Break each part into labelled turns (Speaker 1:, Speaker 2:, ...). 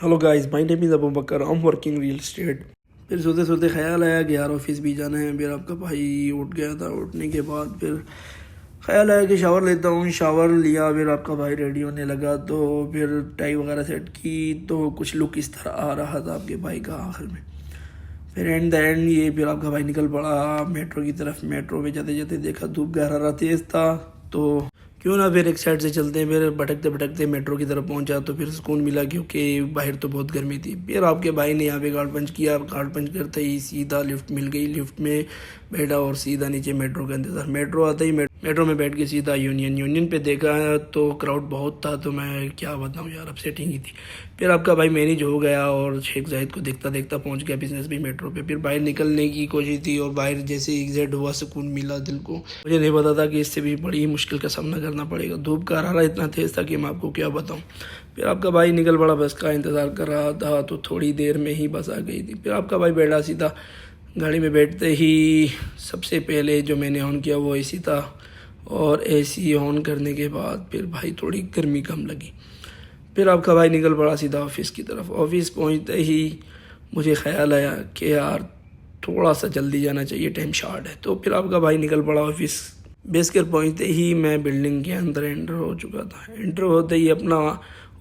Speaker 1: Hello guys, my name is Abu Bakr, I am working real estate. फिर सोते सोते ख्याल आया कि यार ऑफिस भी जाना है। फिर आपका भाई उठ गया था। उठने के बाद फिर ख्याल आया कि शावर लेता हूँ। शावर लिया, फिर आपका भाई रेडी होने लगा। तो फिर टाई वगैरह सेट की तो कुछ लुक इस तरह आ रहा था आपके भाई का आखिर में। फिर एंड द एंड ये फिर आपका भाई निकल पड़ा मेट्रो की तरफ। मेट्रो में जाते जाते देखा धूप गहरा तेज़ था, तो क्यों ना फिर एक साइड से चलते हैं। फिर भटकते भटकते मेट्रो की तरफ पहुंचा तो फिर सुकून मिला, क्योंकि बाहर तो बहुत गर्मी थी। फिर आपके भाई ने यहाँ पे कार्ड पंच किया। कार्ड पंच करते ही सीधा लिफ्ट मिल गई। लिफ्ट में बैठा और सीधा नीचे मेट्रो का इंतज़ार। मेट्रो आते ही मेट्रो में बैठ के सीधा यूनियन पे देखा तो क्राउड बहुत था। तो मैं क्या बताऊँ यार, अपसेटिंग ही थी। फिर आपका भाई मैनेज हो गया और शेख जाहिद को देखता देखता पहुंच गया बिजनेस भी मेट्रो पे। फिर बाहर निकलने की कोशिश थी और बाहर जैसे एग्जिट हुआ सुकून मिला दिल को। मुझे नहीं पता था कि इससे भी बड़ी ही मुश्किल का सामना करना पड़ेगा। धूप का हरारा इतना तेज़ था कि मैं आपको क्या बताऊं। फिर आपका भाई निकल पड़ा, बस का इंतज़ार कर रहा था। तो थोड़ी देर में ही बस आ गई थी। फिर आपका भाई बैठा सीधा। गाड़ी में बैठते ही सबसे पहले जो मैंने ऑन किया वो एसी था, और एसी ऑन करने के बाद फिर भाई थोड़ी गर्मी कम लगी। फिर आपका भाई निकल पड़ा सीधा ऑफिस की तरफ। ऑफिस पहुंचते ही मुझे ख्याल आया कि यार थोड़ा सा जल्दी जाना चाहिए, टाइम शॉर्ट है। तो फिर आपका भाई निकल पड़ा ऑफिस। बेस कर पहुँचते ही मैं बिल्डिंग के अंदर एंटर हो चुका था। एंटर होते ही अपना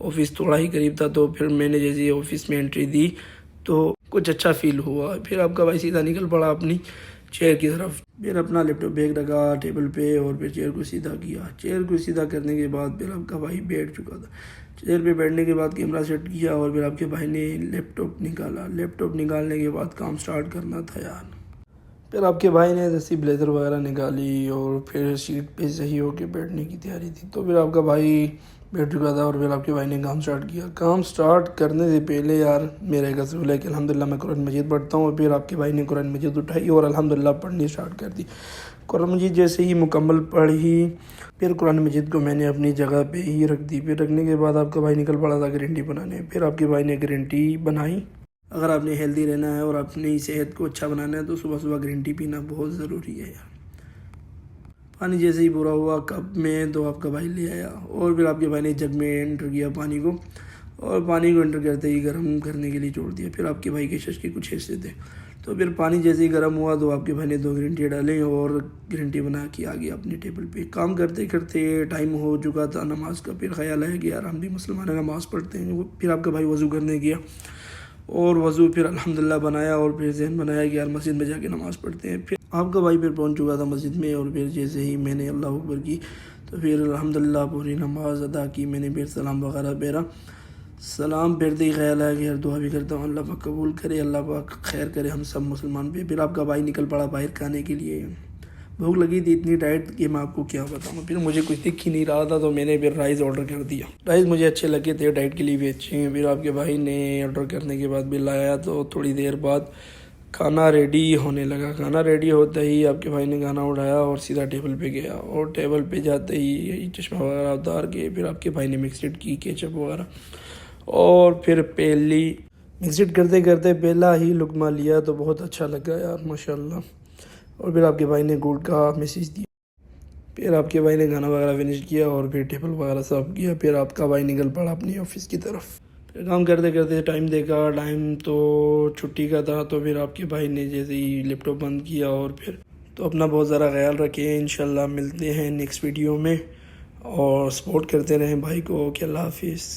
Speaker 1: ऑफिस थोड़ा ही करीब था। तो फिर मैंने जैसे ही ऑफिस में एंट्री दी तो कुछ अच्छा फील हुआ। फिर आपका भाई सीधा निकल पड़ा अपनी चेयर की तरफ। फिर अपना लैपटॉप बैग रखा टेबल पे और फिर चेयर को सीधा किया। चेयर को सीधा करने के बाद फिर आपका भाई बैठ चुका था। चेयर पे बैठने के बाद कैमरा सेट किया और फिर आपके भाई ने लैपटॉप निकाला। लैपटॉप निकालने के बाद काम स्टार्ट करना था यार। फिर आपके भाई ने जैसी ब्लेज़र वगैरह निकाली और फिर सीट पे सही होके बैठने की तैयारी थी। तो फिर आपका भाई बैठ चुका था और फिर आपके भाई ने काम स्टार्ट किया। काम स्टार्ट करने से पहले यार मेरा एक असूल है कि अल्हम्दुलिल्लाह मैं कुरान मजीद पढ़ता हूँ। और फिर आपके भाई ने कुरान मजीद उठाई और अल्हम्दुलिल्लाह पढ़नी स्टार्ट कर दी। कुरान मजीद जैसे ही मुकम्मल पढ़ी, फिर कुरान मजीद को मैंने अपनी जगह पे ही रख दी। फिर रखने के बाद आपका भाई निकल पड़ा था ग्रीन टी बनाने। फिर आपके भाई ने ग्रीन टी बनाई। अगर आपने हेल्दी रहना है और अपनी सेहत को अच्छा बनाना है तो सुबह सुबह ग्रीन टी पीना बहुत ज़रूरी है यार। पानी जैसे ही पूरा हुआ कप में तो आपका भाई ले आया और फिर आपके भाई ने जग में एंटर किया पानी को, और पानी को एंटर करते ही गर्म करने के लिए छोड़ दिया। फिर आपके भाई के शश के कुछ हिस्से थे। तो फिर पानी जैसे ही गर्म हुआ तो आपके भाई ने 2 ग्रीन टी डाले और ग्रीन टी बना के आ गया अपनी टेबल पे। काम करते करते टाइम हो चुका था नमाज का। फिर ख्याल आया कि यार हम भी मुसलमान नमाज़ पढ़ते हैं। फिर आपका भाई वज़ू करने गया और वज़ू फिर अल्हम्दुलिल्लाह बनाया और फिर जहन बनाया कि यार मस्जिद में जाके नमाज़ पढ़ते हैं। फिर आपका भाई फिर पहुंच चुका था मस्जिद में और फिर जैसे ही मैंने अल्लाह अकबर की तो फिर अल्हम्दुलिल्लाह पूरी नमाज अदा की मैंने। फिर सलाम वगैरह फेरा। सलाम फेरते ही ख्याल आया कि यार दुआ भी करता हूँ अल्लाह पाक कबूल करे, अल्लाह पाक खैर करे हम सब मुसलमान पे। फिर आपका भाई निकल पड़ा बाहर खाने के लिए। भूख लगी थी इतनी टाइट कि मैं आपको क्या बताऊँ। फिर मुझे कुछ दिख ही नहीं रहा था तो मैंने फिर राइस ऑर्डर कर दिया। राइस मुझे अच्छे लगे थे, डाइट के लिए भी अच्छे हैं। फिर आपके भाई ने ऑर्डर करने के बाद बिल आया तो थोड़ी देर बाद खाना रेडी होने लगा। खाना रेडी होते ही आपके भाई ने खाना उठाया और सीधा टेबल पे गया। और टेबल पे जाते ही यही चश्मा वगैरह उतार के फिर आपके भाई ने मिक्सड की केचप वगैरह, और फिर पहली मिक्सड करते करते पहला ही लुकमा लिया तो बहुत अच्छा लगा यार माशाल्लाह। और फिर आपके भाई ने गुड का मैसेज दिया। फिर आपके भाई ने खाना वगैरह फिनिश किया और फिर टेबल वगैरह साफ किया। फिर आपका भाई निकल पड़ा अपनी ऑफिस की तरफ। फिर काम करते करते टाइम देखा, टाइम तो छुट्टी का था। तो फिर आपके भाई ने जैसे ही लैपटॉप बंद किया और फिर तो अपना बहुत ज़्यादा ख्याल रखें। इंशाल्लाह मिलते हैं नेक्स्ट वीडियो में और सपोर्ट करते रहें भाई को। कि अल्लाह हाफिज़।